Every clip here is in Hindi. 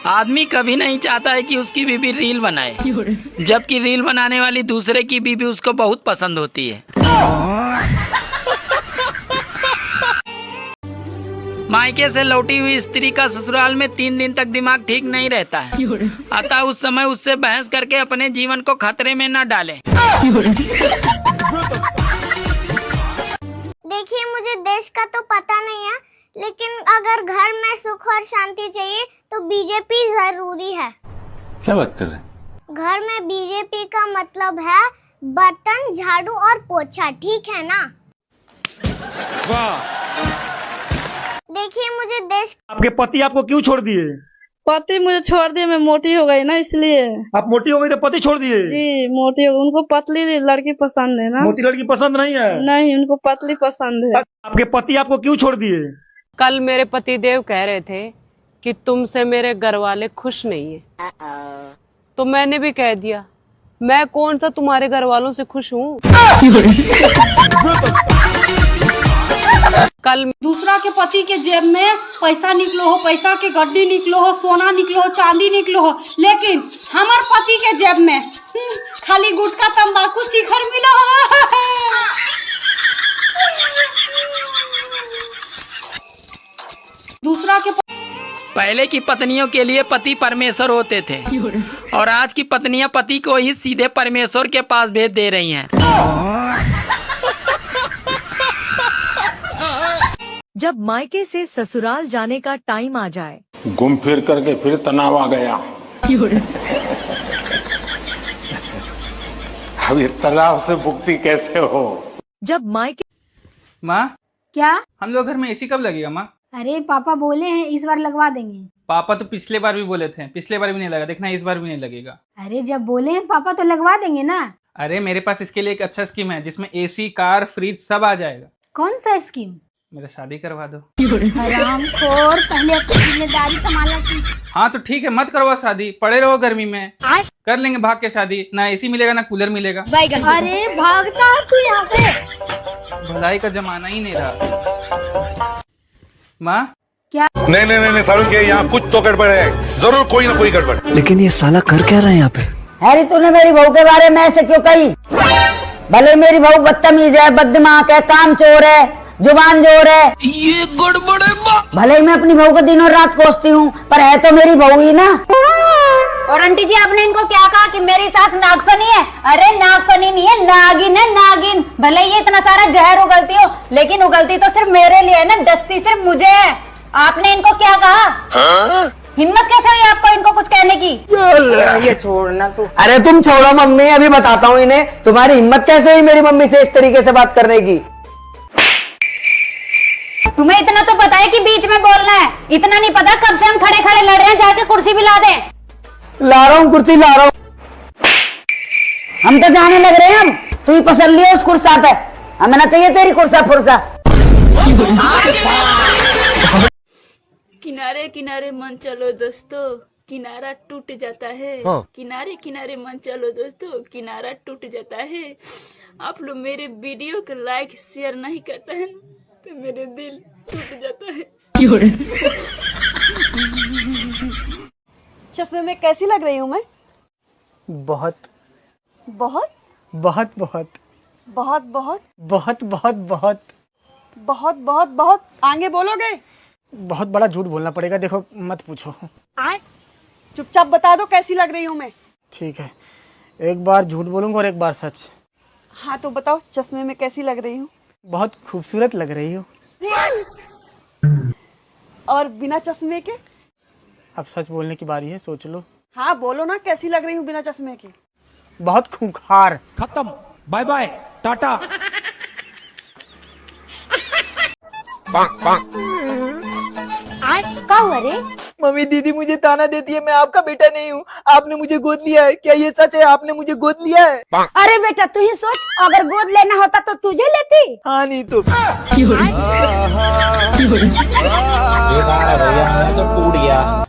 आदमी कभी नहीं चाहता है कि उसकी बीवी रील बनाए, जबकि रील बनाने वाली दूसरे की बीवी उसको बहुत पसंद होती है। मायके से लौटी हुई स्त्री का ससुराल में 3 दिन तक दिमाग ठीक नहीं रहता है, अतः उस समय उससे बहस करके अपने जीवन को खतरे में न डालें। देखिए, मुझे देश का तो पता नहीं है, लेकिन अगर घर में सुख और शांति चाहिए तो बीजेपी जरूरी है। क्या बात कर रहे हैं? घर में बीजेपी का मतलब है बर्तन, झाड़ू और पोछा, ठीक है ना? वाह। देखिए, मुझे देश। आपके पति आपको क्यों छोड़ दिए? पति मुझे छोड़ दिए, मैं मोटी हो गई ना, इसलिए। आप मोटी हो गई तो पति छोड़ दिए? जी, मोटी हो गई। उनको पतली लड़की पसंद है ना। मोटी लड़की पसंद नहीं है? नहीं, उनको पतली पसंद है। आपके पति आपको क्यों छोड़ दिए? कल मेरे पतिदेव कह रहे थे कि तुमसे मेरे घर वाले खुश नहीं है, तो मैंने भी कह दिया, मैं कौन सा तुम्हारे घर वालों से खुश हूँ। कल दूसरा के पति के जेब में पैसा निकलो हो, पैसा के गड्डी निकलो हो, सोना निकलो हो, चांदी निकलो हो, लेकिन हमार पति के जेब में खाली गुटखा, तंबाकू, शिखर मिलो हो। दूसरा के पहले की पत्नियों के लिए पति परमेश्वर होते थे, और आज की पत्नियां पति को ही सीधे परमेश्वर के पास भेज दे रही हैं। जब मायके से ससुराल जाने का टाइम आ जाए, घूम फिर करके फिर तनाव आ गया। अब इस तनाव से मुक्ति कैसे हो? जब मायके। माँ, क्या? हम लोग घर में एसी कब लगेगा माँ? अरे पापा बोले हैं इस बार लगवा देंगे। पापा तो पिछले बार भी बोले थे, पिछले बार भी नहीं लगा, देखना इस बार भी नहीं लगेगा। अरे जब बोले हैं पापा तो लगवा देंगे ना। अरे मेरे पास इसके लिए एक अच्छा स्कीम है, जिसमें एसी, कार, फ्रिज सब आ जाएगा। कौन सा स्कीम? मेरा शादी करवा दो। हरामखोर, पहले अपनी जिम्मेदारी संभालना सीख। हाँ तो ठीक है, मत करवा शादी, पड़े रहो गर्मी में। कर लेंगे भाग के शादी, ना एसी मिलेगा ना कूलर मिलेगा। अरे भागता है तू यहाँ से। भलाई का जमाना ही नहीं रहा। माँ, क्या? नहीं सारुण के यहाँ कुछ तो गड़बड़ है, जरूर कोई ना कोई गड़बड़। लेकिन ये साला कर क्या रहा है यहाँ पे? अरे तूने मेरी बहू के बारे में ऐसे क्यों कही? भले मेरी बहू बदतमीज है, बददिमाग है, कामचोर है, जुबान जोर है, ये गड़बड़ है। भले ही मैं अपनी बहू को दिनों रात कोसती हूँ, पर है तो मेरी बहू ही ना। और आंटी जी, आपने इनको क्या कहा कि मेरी सास नागफनी है? अरे नागफनी नहीं है, नागिन है, नागिन। भले ये इतना सारा जहर उगलती हो, लेकिन उगलती तो सिर्फ मेरे लिए है ना, डसती सिर्फ मुझे है। आपने इनको क्या कहा? हिम्मत कैसे हुई आपको इनको कुछ कहने की? ये छोड़ना तू। अरे तुम छोड़ो मम्मी, अभी बताता हूँ इन्हें तुम्हारी हिम्मत कैसे हुई मेरी मम्मी से इस तरीके से बात करने की। तुम्हें इतना तो पता है कि बीच में बोलना है, इतना नहीं पता कब से हम खड़े खड़े लड़ रहे हैं, जाके कुर्सी भी ला दे। ला रहा हूँ कुर्सी, ला रहा हूँ। हम तो जाने लग रहे हैं, हम तू ही पसंद लिया उस कुर्सा पे, हमें ना चाहिए तेरी कुर्सा फुर्सा। किनारे किनारे मन चलो दोस्तों, किनारा टूट जाता है। किनारे किनारे मन चलो दोस्तों, किनारा टूट जाता है। आप लोग मेरे वीडियो को लाइक शेयर नहीं करते हैं तो मेरे दिल टूट जाता है। चश्मे में कैसी लग रही हूँ मैं? बहुत बहुत बहुत बहुत बहुत बहुत बहुत बहुत बहुत बहुत बहुत बहुत आगे बोलोगे? बहुत बड़ा झूठ बोलना पड़ेगा, देखो मत पूछो। चुपचाप बता दो कैसी लग रही हूँ मैं। ठीक है, एक बार झूठ बोलूंगा और एक बार सच। हाँ तो बताओ, चश्मे में कैसी लग रही हूँ? बहुत खूबसूरत लग रही हो। और बिना चश्मे के? अब सच बोलने की बारी है, सोच लो। हाँ बोलो ना, कैसी लग रही हूँ बिना चश्मे के? बहुत खूंखार। खत्म, बाय बाय, टाटा। क्या हुआ रे? मम्मी दीदी मुझे ताना देती है, मैं आपका बेटा नहीं हूँ, आपने मुझे गोद लिया है। क्या ये सच है, आपने मुझे गोद लिया है? अरे बेटा तू ही सोच, अगर गोद लेना होता तो तुझे लेती। हाँ नहीं तो। टूट गया।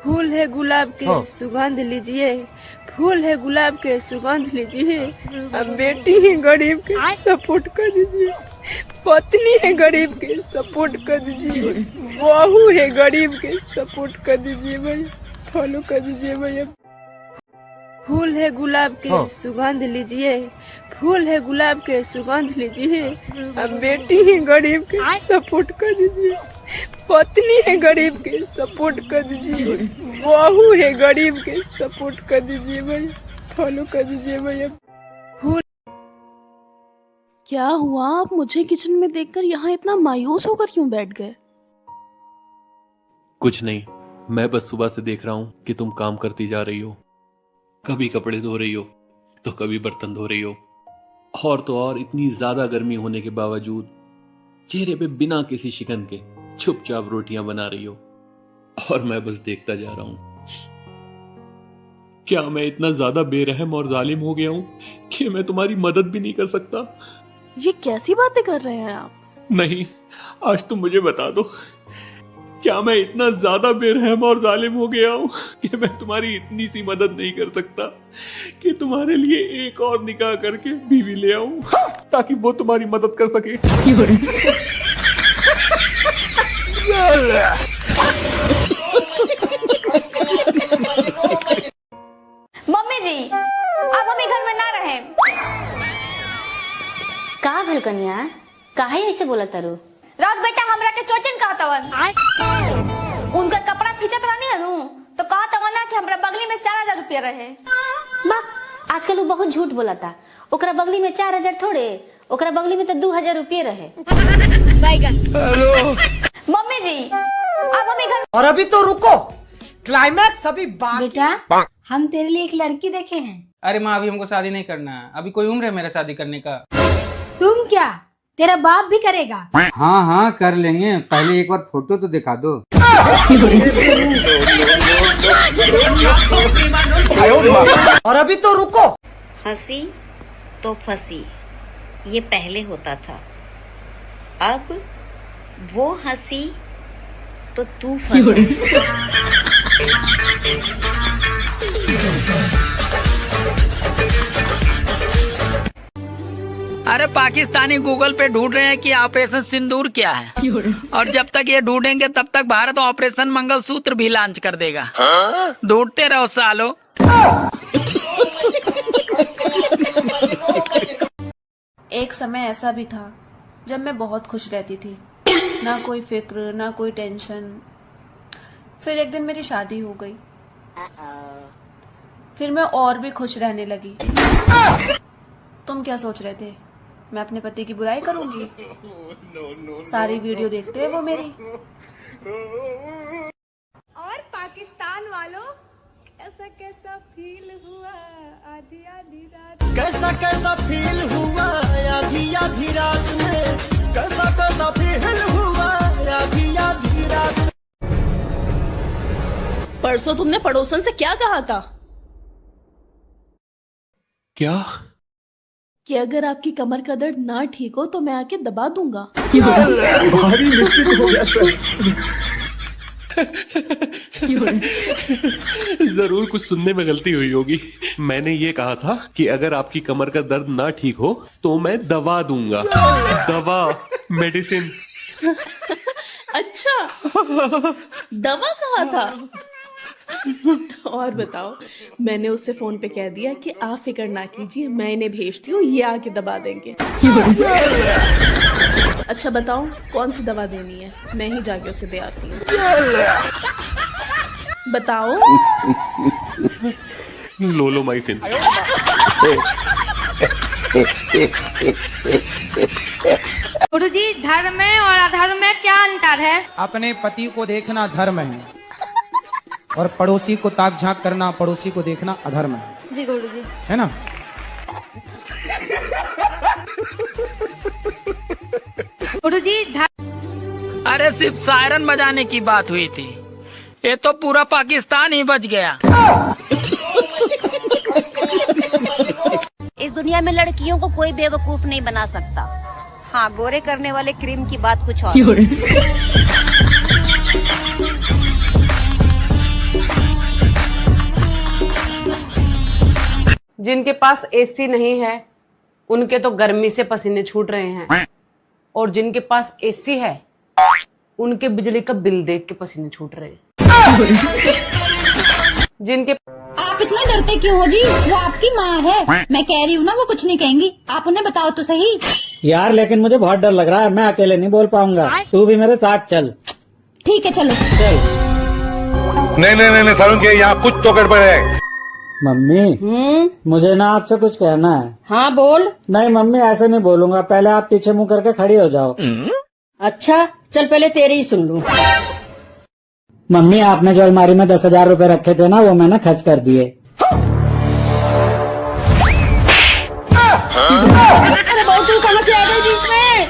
फूल है गुलाब के सुगंध लीजिए, फूल है गुलाब के सुगंध लीजिए, अब बेटी है गरीब के सपोर्ट कर दीजिए। पत्नी है गरीब के सपोर्ट कर दीजिए, बहू है गरीब के सपोर्ट कर दीजिए भाई, फॉलो कर दीजिए भैया। फूल है गुलाब के सुगंध लीजिए, फूल है गुलाब के सुगंध लीजिए, अब बेटी है गरीब के सपोर्ट कर दीजिए, पत्नी है गरीब के सपोर्ट कर दीजिए, बहू है गरीब के सपोर्ट कर दीजिए भाई, फॉलो कर दीजिए भैया। क्या हुआ? आप मुझे किचन में देखकर यहाँ इतना मायूस होकर क्यों बैठ गए? कुछ नहीं, मैं बस सुबह से देख रहा हूँ कि तुम काम करती जा रही हो, कभी कपड़े धो रही हो तो कभी बर्तन धो रही हो, और तो और इतनी ज्यादा गर्मी होने के बावजूद चेहरे पे बिना किसी शिकन के चुपचाप रोटियां बना रही हो, और मैं बस देखता जा रहा हूं। क्या मैं इतना ज्यादा बेरहम और जालिम हो गया हूं कि मैं तुम्हारी मदद भी नहीं कर सकता? ये कैसी बातें कर रहे हैं आप? नहीं, आज तुम मुझे बता दो, क्या मैं इतना ज्यादा बेरहम और जालिम हो गया हूं कि मैं तुम्हारी इतनी सी मदद नहीं कर सकता कि तुम्हारे लिए एक और निकाह करके बीवी ले आऊं ताकि वो तुम्हारी मदद कर सके? मम्मी जी, आप अभी घर में ना रहे। का भेल कन्या, काहे ऐसे बोला तारू? रात बेटा हमरा के चोटिन कहा तवन, उनका कपड़ा खींचत रहनी है नु तो कहा तवन ना कि हमरा बगली में 4000 रुपया रहे। बा, आजकल वो बहुत झूठ बोला था। ओकरा बगली में 4000 थोड़े, ओकरा बगली में तो 2000 रुपये रहे। मम्मी जी, आप अभी घर। और अभी तो रुको, क्लाइमैक्स अभी बाकी। बेटा, हम तेरे लिए एक लड़की देखे हैं। अरे माँ, अभी हमको शादी नहीं करना है, अभी कोई उम्र है मेरा शादी करने का? तुम क्या, तेरा बाप भी करेगा? हाँ हाँ कर लेंगे, पहले एक बार फोटो तो दिखा दो। और अभी तो रुको। हंसी तो फंसी, ये पहले होता था, अब वो हंसी तो तू फंसी। अरे पाकिस्तानी गूगल पे ढूंढ रहे हैं कि ऑपरेशन सिंदूर क्या है, और जब तक ये ढूंढेंगे तब तक भारत ऑपरेशन मंगलसूत्र भी लॉन्च कर देगा। ढूंढते रहो सालो। एक समय ऐसा भी था जब मैं बहुत खुश रहती थी, ना कोई फिक्र ना कोई टेंशन। फिर एक दिन मेरी शादी हो गई, फिर मैं और भी खुश रहने लगी। तुम क्या सोच रहे थे, मैं अपने पति की बुराई करूंगी? सारी वीडियो देखते हैं वो मेरी। और पाकिस्तान वालों, कैसा कैसा फील हुआ आधी आधी रात, कैसा कैसा फील हुआ आधी आधी रात में, कैसा कैसा फील हुआ आधी आधी रात। परसों तुमने पड़ोसन से क्या कहा था? क्या? कि अगर आपकी कमर का दर्द ना ठीक हो तो मैं आके दबा दूंगा। भारी मिस्टेक हो गया सर। जरूर कुछ सुनने में गलती हुई होगी। मैंने ये कहा था कि अगर आपकी कमर का दर्द ना ठीक हो तो मैं दवा दूंगा। दवा, मेडिसिन। अच्छा, दवा कहा था? और बताओ, मैंने उससे फोन पे कह दिया कि आप फिक्र ना कीजिए, मैं इन्हें भेजती हूँ, ये आके दबा देंगे। अच्छा बताओ, कौन सी दवा देनी है? मैं ही जाके उसे दे आती हूँ। बताओ। लोलोमाइसिन। गुरुजी, धर्म में और अधर्म में क्या अंतर है? अपने पति को देखना धर्म है और पड़ोसी को ताक झांक करना, पड़ोसी को देखना अधर्म है। जी गुरुजी। है ना? गुरुजी, अरे सिर्फ सायरन बजाने की बात हुई थी, ये तो पूरा पाकिस्तान ही बच गया। इस दुनिया में लड़कियों को कोई बेवकूफ नहीं बना सकता। हाँ, गोरे करने वाले क्रीम की बात कुछ और। जिनके पास एसी नहीं है उनके तो गर्मी से पसीने छूट रहे हैं। और जिनके पास एसी है उनके बिजली का बिल देख के पसीने छूट रहे। जिनके आप इतना डरते क्यों हो जी? वो आपकी माँ है, मैं कह रही हूँ ना, वो कुछ नहीं कहेंगी। आप उन्हें बताओ तो सही। यार लेकिन मुझे बहुत डर लग रहा है, मैं अकेले नहीं बोल पाऊंगा, तू भी मेरे साथ चल। ठीक है चलो। नहीं सारुण के यहाँ कुछ तो गड़बड़ है। मम्मी मुझे ना आपसे कुछ कहना है। हाँ बोल। नहीं मम्मी ऐसे नहीं बोलूंगा, पहले आप पीछे मुंह करके खड़ी हो जाओ। अच्छा चल पहले तेरी ही सुन लूं। मम्मी आपने जो अलमारी में 10,000 रुपए रखे थे ना, वो मैंने खर्च कर दिए। अरे बहुत तू कहाँ से आ गई बीच में?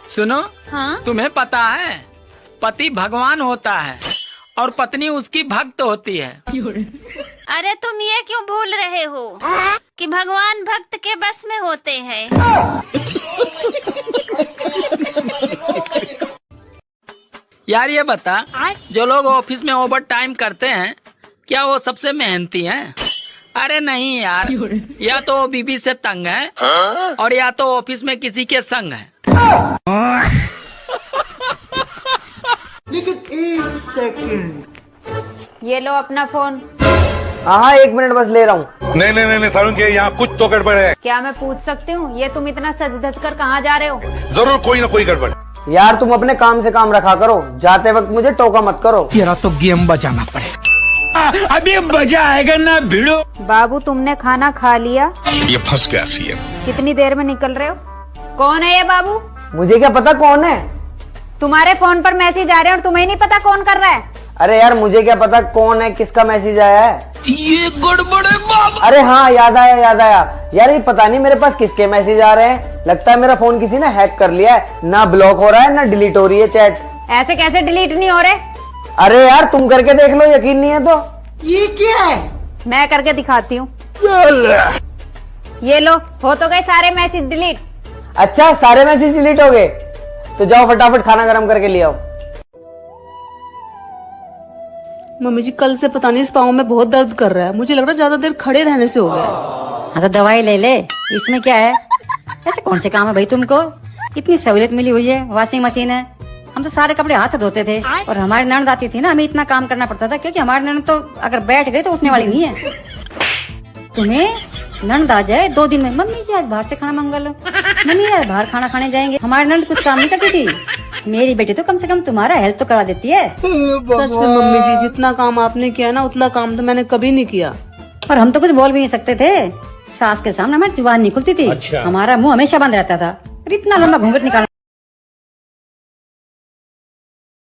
सुनो, हाँ? तुम्हें पता है पति भगवान होता है और पत्नी उसकी भक्त होती है। अरे तुम ये क्यों भूल रहे हो कि भगवान भक्त के बस में होते हैं। यार ये बता, जो लोग ऑफिस में ओवर टाइम करते हैं क्या वो सबसे मेहनती हैं? अरे नहीं यार, या तो वो बीबी से तंग है और या तो ऑफिस में किसी के संग है। ये लो अपना फोन। हाँ 1 मिनट बस ले रहा हूँ। नहीं सारुण के यहाँ कुछ तो गड़बड़ है। क्या मैं पूछ सकती हूँ ये तुम इतना सज धज कर कहाँ जा रहे हो? जरूर कोई ना कोई गड़बड़। यार तुम अपने काम से काम रखा करो, जाते वक्त मुझे टोका मत करो। तेरा तो गेम बजाना पड़ेगा। अभी मजा आएगा ना भिड़ो। बाबू तुमने खाना खा लिया? ये फंस गया सी। कितनी देर में निकल रहे हो? कौन है ये बाबू? मुझे क्या पता कौन है? तुम्हारे फोन पर मैसेज आ रहे हैं और तुम्हें नहीं पता कौन कर रहा है? अरे यार मुझे क्या पता कौन है, किसका मैसेज आया है? ये गड़बड़ है बाबा। अरे हाँ याद आया यार, ये पता नहीं मेरे पास किसके मैसेज आ रहे हैं। लगता है मेरा फोन किसी ने हैक कर लिया है, ना ब्लॉक हो रहा है ना डिलीट हो रही है चैट। ऐसे कैसे डिलीट नहीं हो रहे? अरे यार तुम करके देख लो, यकीन नहीं है तो। ये क्या है? मैं करके दिखाती हूँ। ये लो, हो तो गए सारे मैसेज डिलीट। अच्छा सारे मैसेज डिलीट हो गए, तो जाओ फटाफट खाना गर्म करके ले आओ। मम्मी जी कल से पता नहीं इस पाँव में बहुत दर्द कर रहा है, मुझे लग रहा है ज्यादा देर खड़े रहने से हो गया। हाँ तो दवाई ले ले, इसमें क्या है? ऐसे कौन से काम है भाई तुमको? इतनी सहूलियत मिली हुई है, वॉशिंग मशीन है, हम तो सारे कपड़े हाथ से धोते थे। और हमारी ननद आती थी ना, हमें इतना काम करना पड़ता था, क्योंकि हमारी ननद तो अगर बैठ गई तो उठने वाली नहीं है। तुम्हें ननद आ जाए 2 दिन में, मम्मी जी आज बाहर से खाना मंगा लो, मम्मी आज बाहर खाना खाने जाएंगे। हमारी ननद कुछ काम नहीं करती थी, मेरी बेटी तो कम से कम तुम्हारा हेल्प तो करवा देती है। सच में मम्मी जी, जितना काम आपने किया ना उतना काम तो मैंने कभी नहीं किया। और हम तो कुछ बोल भी नहीं सकते थे, सास के सामने हमारी जुबान नहीं खुलती थी। हमारा मुंह हमेशा बंद रहता था, और इतना लंबा घूंघट निकाल